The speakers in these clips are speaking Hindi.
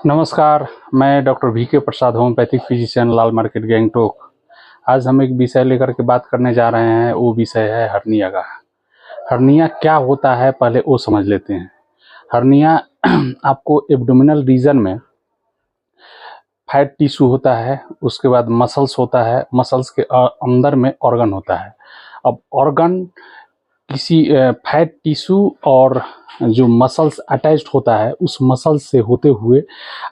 नमस्कार, मैं डॉक्टर वी.के. प्रसाद, होम्योपैथिक फिजिशियन, लाल मार्केट, गैंगटोक। आज हम एक विषय लेकर के बात करने जा रहे हैं। वो विषय है हर्निया का। हर्निया क्या होता है पहले वो समझ लेते हैं। हर्निया आपको एब्डोमिनल रीजन में फैट टिश्यू होता है, उसके बाद मसल्स होता है, मसल्स के अंदर में ऑर्गन होता है। अब ऑर्गन किसी फैट टिश्यू और जो मसल्स अटैच्ड होता है, उस मसल्स से होते हुए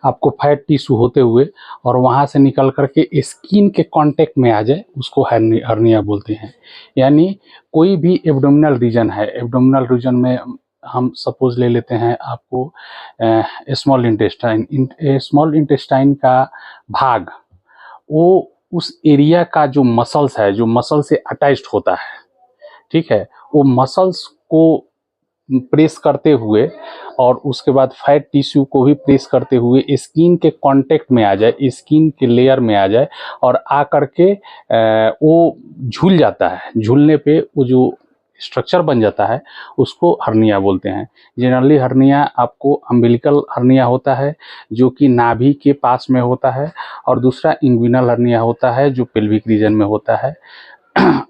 आपको फैट टिश्यू होते हुए और वहाँ से निकल करके स्किन के कांटेक्ट में आ जाए, उसको हर्निया बोलते हैं। यानी कोई भी एब्डोमिनल रीजन है, एब्डोमिनल रीजन में हम सपोज ले लेते हैं आपको स्मॉल इंटेस्टाइन। स्मॉल इंटेस्टाइन का भाग, वो उस एरिया का जो मसल्स है, जो मसल से अटैच्ड होता है, ठीक है, वो मसल्स को प्रेस करते हुए और उसके बाद फैट टिश्यू को भी प्रेस करते हुए स्किन के कांटेक्ट में आ जाए, स्किन के लेयर में आ जाए और आ करके वो झूल जाता है। झूलने पे वो जो स्ट्रक्चर बन जाता है, उसको हर्निया बोलते हैं। जनरली हर्निया आपको अम्बिलिकल हर्निया होता है, जो कि नाभि के पास में होता है, और दूसरा इंग्विनल हर्निया होता है, जो पेल्विक रीजन में होता है।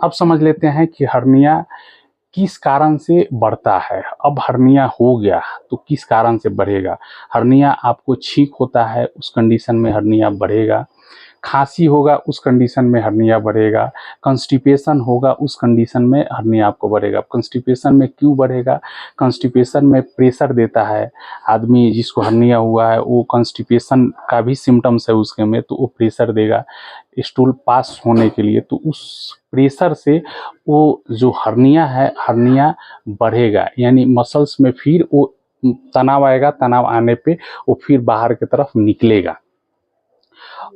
अब समझ लेते हैं कि हर्निया किस कारण से बढ़ता है। अब हर्निया हो गया तो किस कारण से बढ़ेगा। हर्निया आपको छींक होता है, उस कंडीशन में हर्निया बढ़ेगा। खांसी होगा, उस कंडीशन में हर्निया बढ़ेगा। कंस्टिपेशन होगा, उस कंडीशन में हर्निया आपको बढ़ेगा। कंस्टिपेशन में क्यों बढ़ेगा? कंस्टिपेशन में प्रेशर देता है आदमी, जिसको हर्निया हुआ है वो कंस्टिपेशन का भी सिम्टम्स है उसके में, तो वो प्रेशर देगा स्टूल पास होने के लिए। तो उस प्रेशर से वो जो हर्निया है, हर्निया बढ़ेगा, यानी मसल्स में फिर वो तनाव आएगा। तनाव आने पे वो फिर बाहर की तरफ निकलेगा।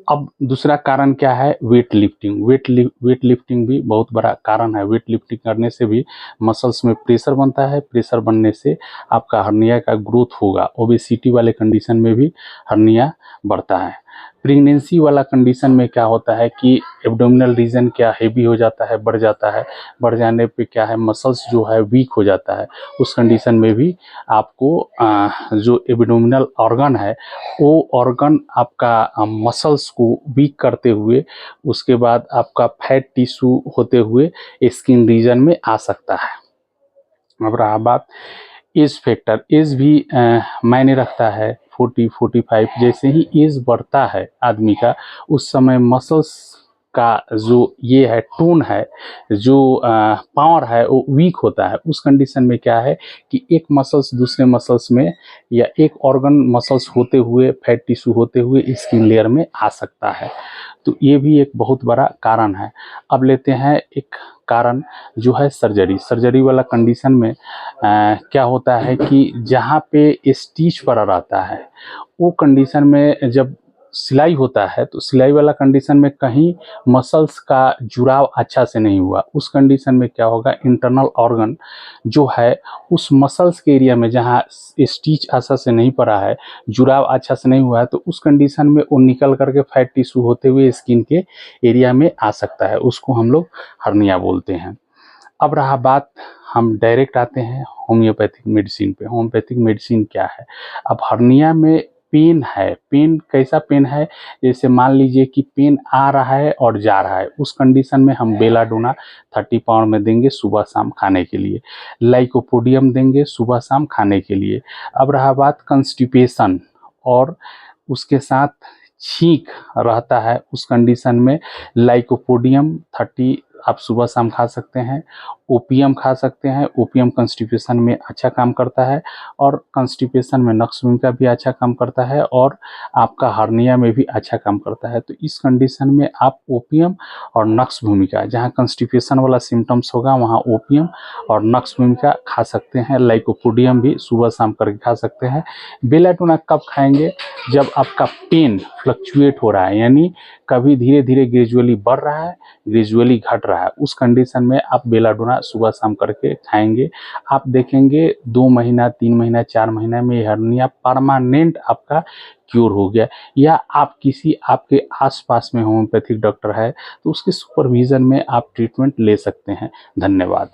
अब दूसरा कारण क्या है? Weight lifting. वेट लिफ्टिंग भी बहुत बड़ा कारण है। वेट लिफ्टिंग करने से भी मसल्स में प्रेशर बनता है। प्रेशर बनने से आपका हर्निया का ग्रोथ होगा। ओबेसिटी वाले कंडीशन में भी हर्निया बढ़ता है। प्रेगनेंसी वाला कंडीशन में क्या होता है कि एब्डोमिनल रीजन क्या हेवी हो जाता है, बढ़ जाता है। बढ़ जाने पे क्या है, मसल्स जो है वीक हो जाता है। उस कंडीशन में भी आपको जो एब्डोमिनल ऑर्गन है, वो ऑर्गन आपका मसल्स को वीक करते हुए उसके बाद आपका फैट टिश्यू होते हुए स्किन रीजन में आ सकता है। अब रहा बात एज फैक्टर। एज भी मायने रखता है। 40-45 जैसे ही एज बढ़ता है आदमी का, उस समय मसल्स का जो ये है टोन है, जो पावर है, वो वीक होता है। उस कंडीशन में क्या है कि एक मसल्स दूसरे मसल्स में, या एक ऑर्गन मसल्स होते हुए, फैट टिश्यू होते हुए स्किन लेयर में आ सकता है। तो ये भी एक बहुत बड़ा कारण है। अब लेते हैं एक कारण जो है सर्जरी। सर्जरी वाला कंडीशन में क्या होता है कि जहाँ पे स्टिच पड़ा रहता है, वो कंडीशन में जब सिलाई होता है, तो सिलाई वाला कंडीशन में कहीं मसल्स का जुड़ाव अच्छा से नहीं हुआ। उस कंडीशन में क्या होगा, इंटरनल ऑर्गन जो है उस मसल्स के एरिया में जहाँ स्टिच अच्छा से नहीं पड़ा है, जुड़ाव अच्छा से नहीं हुआ है, तो उस कंडीशन में वो निकल करके फैट टिश्यू होते हुए स्किन के एरिया में आ सकता है। उसको हम लोग हर्निया बोलते हैं। अब रहा बात, हम डायरेक्ट आते हैं होम्योपैथिक मेडिसिन पे। होम्योपैथिक मेडिसिन क्या है? अब हर्निया में पेन है। पेन कैसा पेन है? जैसे मान लीजिए कि पेन आ रहा है और जा रहा है, उस कंडीशन में हम बेलाडोना 30 पाउंड में देंगे सुबह शाम खाने के लिए। लाइकोपोडियम देंगे सुबह शाम खाने के लिए। अब रहा बात कंस्टिपेशन और उसके साथ छींक रहता है, उस कंडीशन में लाइकोपोडियम 30 आप सुबह शाम खा सकते हैं। ओपियम खा सकते हैं। ओपियम कंस्टिपेशन में अच्छा काम करता है, और कंस्टिपेशन में नक्सभूमिका भी अच्छा काम करता है, और आपका हर्निया में भी अच्छा काम करता है। तो इस कंडीशन में आप ओपियम और नक्सभूमिका, जहाँ कंस्टिपेशन वाला सिम्टम्स होगा वहाँ ओपियम और नक्सभूमिका खा सकते हैं। लाइकोपोडियम भी सुबह शाम करके खा सकते हैं। बेलाटोना कब खाएंगे? जब आपका पेन फ्लक्चुएट हो रहा है, यानी कभी धीरे धीरे ग्रेजुअली बढ़ रहा है, ग्रेजुअली घट रहा है, उस कंडीशन में आप बेलाडोना सुबह शाम करके खाएंगे। आप देखेंगे 2 महीना, 3 महीना, 4 महीना में हर्निया परमानेंट आपका क्योर हो गया। या आप किसी आपके आसपास में होम्योपैथिक डॉक्टर है, तो उसके सुपरविजन में आप ट्रीटमेंट ले सकते हैं। धन्यवाद।